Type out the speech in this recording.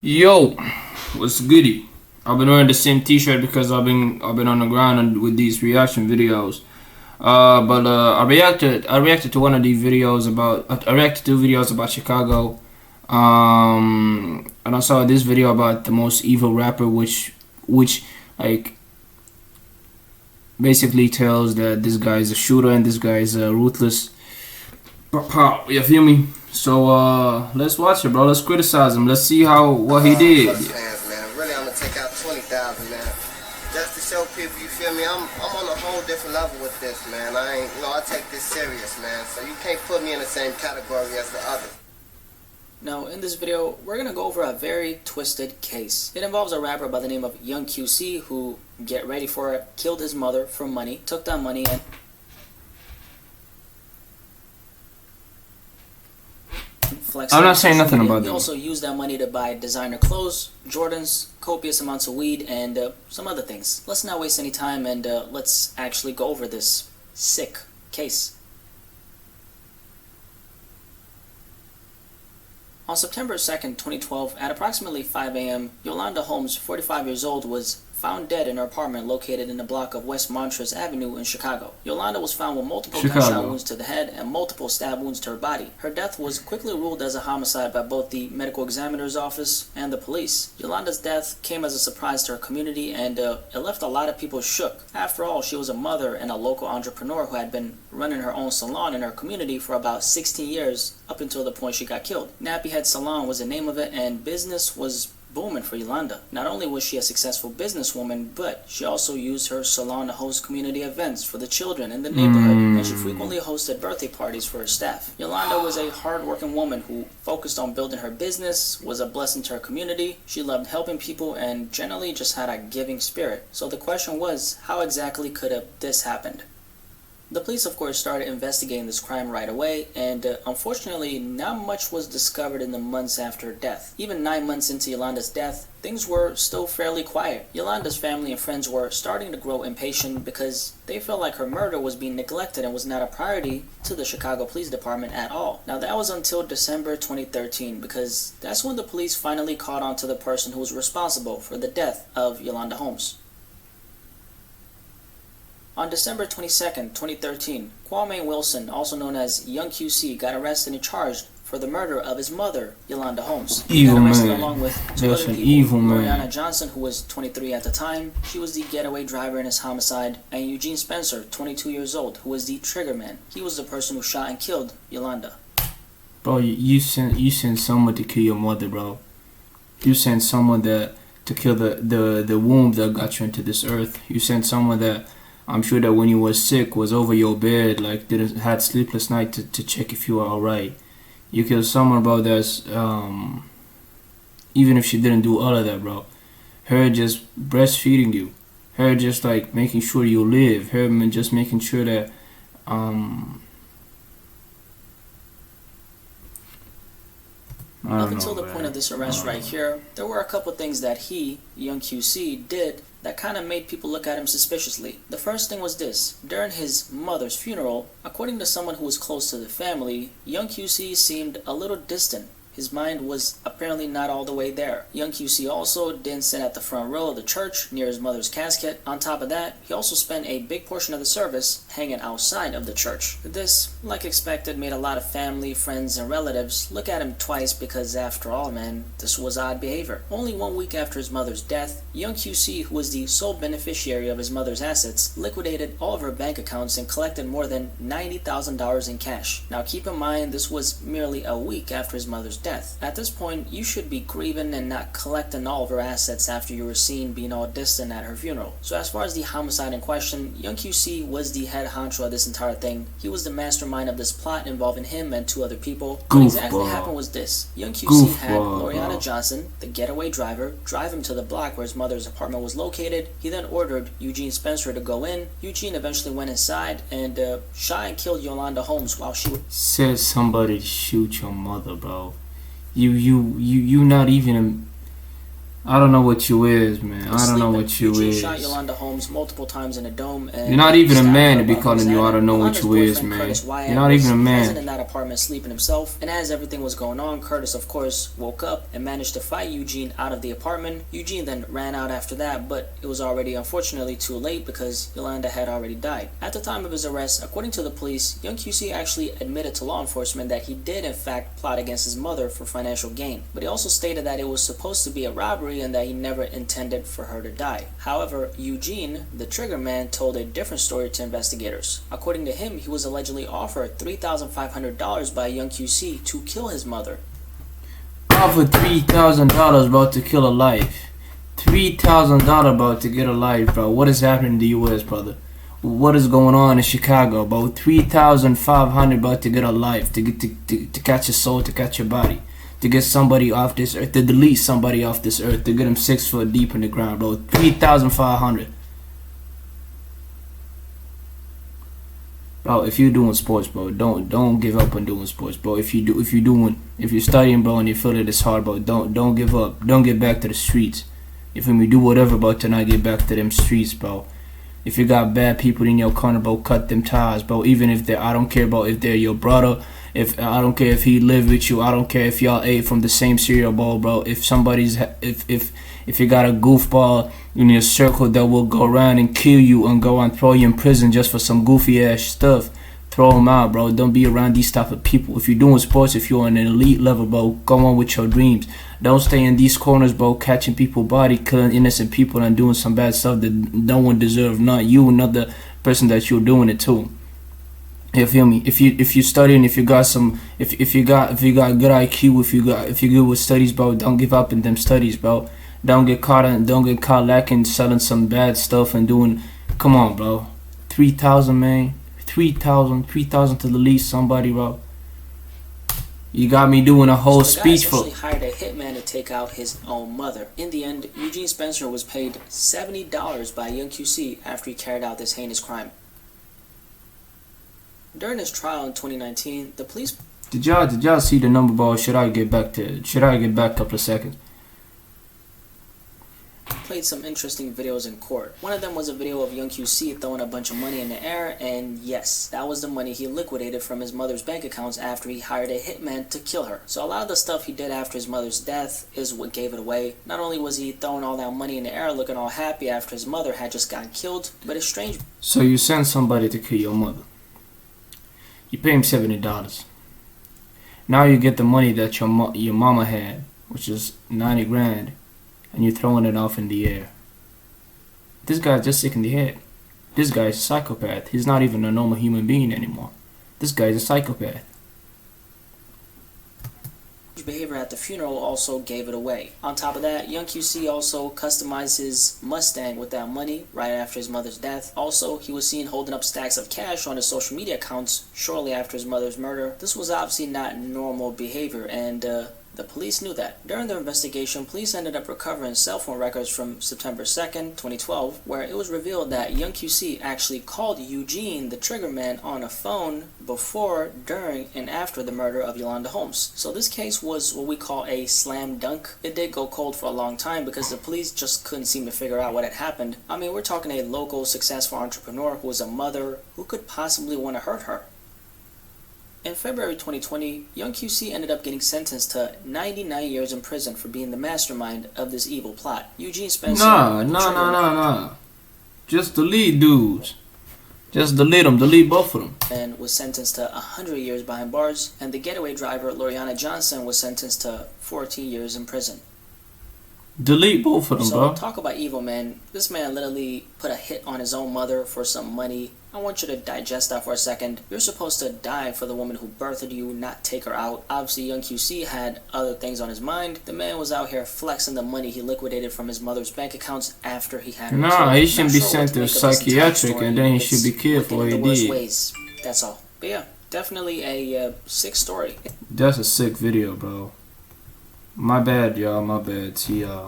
Yo, what's goody? I've been wearing the same T-shirt because I've been on the ground with these reaction videos. But I reacted to one of these videos about I reacted to videos about Chicago. And I saw this video about the most evil rapper, which like basically tells that this guy is a shooter and this guy is ruthless. You feel me? So let's watch it, bro. Let's criticize him. Let's see what he did. Fans, man. Really, I'm gonna take out 20,000, man. Just to show people, you feel me? I'm on a whole different level with this, man. I take this serious, man. So you can't put me in the same category as the others. Now, in this video, we're gonna go over a very twisted case. It involves a rapper by the name of Young QC who, get ready for it, killed his mother for money, took that money and I'm not saying nothing about He that. also used that money to buy designer clothes, Jordans, copious amounts of weed, and some other things. Let's not waste any time and let's actually go over this sick case. On September 2nd, 2012, at approximately 5 a.m., Yolanda Holmes, 45 years old, was found dead in her apartment located in the block of West Montrose Avenue in Chicago. Yolanda was found with multiple gunshot wounds to the head and multiple stab wounds to her body. Her death was quickly ruled as a homicide by both the medical examiner's office and the police. Yolanda's death came as a surprise to her community and it left a lot of people shook. After all, she was a mother and a local entrepreneur who had been running her own salon in her community for about 16 years up until the point she got killed. Nappy Head Salon was the name of it, and business was booming for Yolanda. Not only was she a successful businesswoman, but she also used her salon to host community events for the children in the neighborhood, and she frequently hosted birthday parties for her staff. Yolanda was a hard-working woman who focused on building her business, was a blessing to her community, she loved helping people, and generally just had a giving spirit. So the question was, how exactly could this happen? The police, of course, started investigating this crime right away, and unfortunately, not much was discovered in the months after her death. Even 9 months into Yolanda's death, things were still fairly quiet. Yolanda's family and friends were starting to grow impatient because they felt like her murder was being neglected and was not a priority to the Chicago Police Department at all. Now, that was until December 2013, because that's when the police finally caught on to the person who was responsible for the death of Yolanda Holmes. On December 22nd, 2013, Kwame Wilson, also known as Young QC, got arrested and charged for the murder of his mother, Yolanda Holmes. Evil man. Along with two other people, evil man. Mariana Johnson, who was 23 at the time, she was the getaway driver in his homicide, and Eugene Spencer, 22 years old, who was the trigger man. He was the person who shot and killed Yolanda. Bro, you sent someone to kill your mother, bro. You sent someone to kill the womb that got you into this earth. You sent someone that I'm sure that when you were sick was over your bed, like had sleepless night to check if you were alright. You killed someone, bro, that's even if she didn't do all of that, bro. Her just breastfeeding you. Her just like making sure you live. Her just making sure that Up until the point of this arrest right here, there were a couple things that he, Young QC, did that kind of made people look at him suspiciously. The first thing was this. During his mother's funeral, according to someone who was close to the family, Young QC seemed a little distant. His mind was apparently not all the way there. Young QC also didn't sit at the front row of the church near his mother's casket. On top of that, he also spent a big portion of the service hanging outside of the church. This, like expected, made a lot of family, friends, and relatives look at him twice because, after all, man, this was odd behavior. Only 1 week after his mother's death, Young QC, who was the sole beneficiary of his mother's assets, liquidated all of her bank accounts and collected more than $90,000 in cash. Now keep in mind, this was merely a week after his mother's death. At this point, you should be grieving and not collecting all of her assets after you were seen being all distant at her funeral. So as far as the homicide in question, Young QC was the head honcho of this entire thing. He was the mastermind of this plot involving him and two other people. What exactly happened was this. Young QC had Loriana Johnson, the getaway driver, drive him to the block where his mother's apartment was located. He then ordered Eugene Spencer to go in. Eugene eventually went inside and shot and killed Yolanda Holmes while she said somebody shoot your mother, bro. You not even I don't know what you is, man. I don't know what you Eugene is. shot Yolanda Holmes multiple times in a dome. And You're not even a man to be stabbed her calling you. I don't know what Yolanda's you is, boyfriend, man. Curtis Wyatt, You're not even a was man. present in that apartment sleeping himself. And as everything was going on, Curtis, of course, woke up and managed to fight Eugene out of the apartment. Eugene then ran out after that, but it was already unfortunately too late because Yolanda had already died. At the time of his arrest, according to the police, young QC actually admitted to law enforcement that he did in fact plot against his mother for financial gain. But he also stated that it was supposed to be a robbery and that he never intended for her to die. However, Eugene, the trigger man, told a different story to investigators. According to him, he was allegedly offered $3,500 by young QC to kill his mother. Offered $3,000 about to kill a life. $3,000 about to get a life, bro. What is happening in the U.S., brother? What is going on in Chicago? About $3,500 about to get a life, to get to catch a soul, to catch your body, to get somebody off this earth, to delete somebody off this earth, to get them 6 foot deep in the ground, bro. $3,500. Bro, if you're doing sports, bro, don't give up on doing sports, bro. If you're studying, bro, and you feel that it's hard, bro, don't give up. Don't get back to the streets. You feel me? Do whatever, bro, to not get back to them streets, bro. If you got bad people in your corner, bro, cut them ties, bro. Even if I don't care about if they're your brother. If I don't care if he live with you. I don't care if y'all ate from the same cereal bowl, bro. If somebody's if you got a goofball in your circle that will go around and kill you and go and throw you in prison just for some goofy ass stuff, throw them out, bro. Don't be around these type of people. If you're doing sports, if you're on an elite level, bro, go on with your dreams. Don't stay in these corners, bro, catching people body, killing innocent people and doing some bad stuff that no one deserves, not you, not the person that you're doing it to. You feel me? If you studying, if you got good IQ, if you good with studies, bro, don't give up in them studies, bro. Don't get caught lacking, selling some bad stuff and doing. Come on, bro. 3,000, man. 3,000 to the least somebody, bro. You got me doing a whole speech for. The guy essentially hired a hitman to take out his own mother. In the end, Eugene Spencer was paid $70 by young QC after he carried out this heinous crime. During his trial in 2019, the police. Did y'all see the number, bro? Should I get back a couple of seconds? Played some interesting videos in court. One of them was a video of young QC throwing a bunch of money in the air, and yes, that was the money he liquidated from his mother's bank accounts after he hired a hitman to kill her. So a lot of the stuff he did after his mother's death is what gave it away. Not only was he throwing all that money in the air looking all happy after his mother had just gotten killed, but it's strange. So you send somebody to kill your mother. You pay him $70. Now you get the money that your mama had, which is 90 grand. And you're throwing it off in the air. This guy's just sick in the head. This guy's a psychopath. He's not even a normal human being anymore. This guy's a psychopath. Behavior at the funeral also gave it away. On top of that, young QC also customized his Mustang with that money right after his mother's death. Also, he was seen holding up stacks of cash on his social media accounts shortly after his mother's murder. This was obviously not normal behavior, and the police knew that. During their investigation, police ended up recovering cell phone records from September 2nd, 2012, where it was revealed that young QC actually called Eugene, the trigger man, on a phone before, during, and after the murder of Yolanda Holmes. So this case was what we call a slam dunk. It did go cold for a long time because the police just couldn't seem to figure out what had happened. I mean, we're talking a local successful entrepreneur who was a mother. Who could possibly want to hurt her? In February 2020, young QC ended up getting sentenced to 99 years in prison for being the mastermind of this evil plot. Eugene Spencer... Nah. Just delete dudes. Just delete them. Delete both of them. And was sentenced to 100 years behind bars. And the getaway driver, Loriana Johnson, was sentenced to 14 years in prison. Delete both of them, bro. So, talk about evil, man. This man literally put a hit on his own mother for some money. I want you to digest that for a second. You're supposed to die for the woman who birthed you, not take her out. Obviously, young QC had other things on his mind. The man was out here flexing the money he liquidated from his mother's bank accounts after he had her killed. Nah, he shouldn't be sent to psychiatric, and then he should be killed for what he did. Ways. That's all. But yeah, definitely a sick story. That's a sick video, bro. My bad, y'all. My bad. See y'all.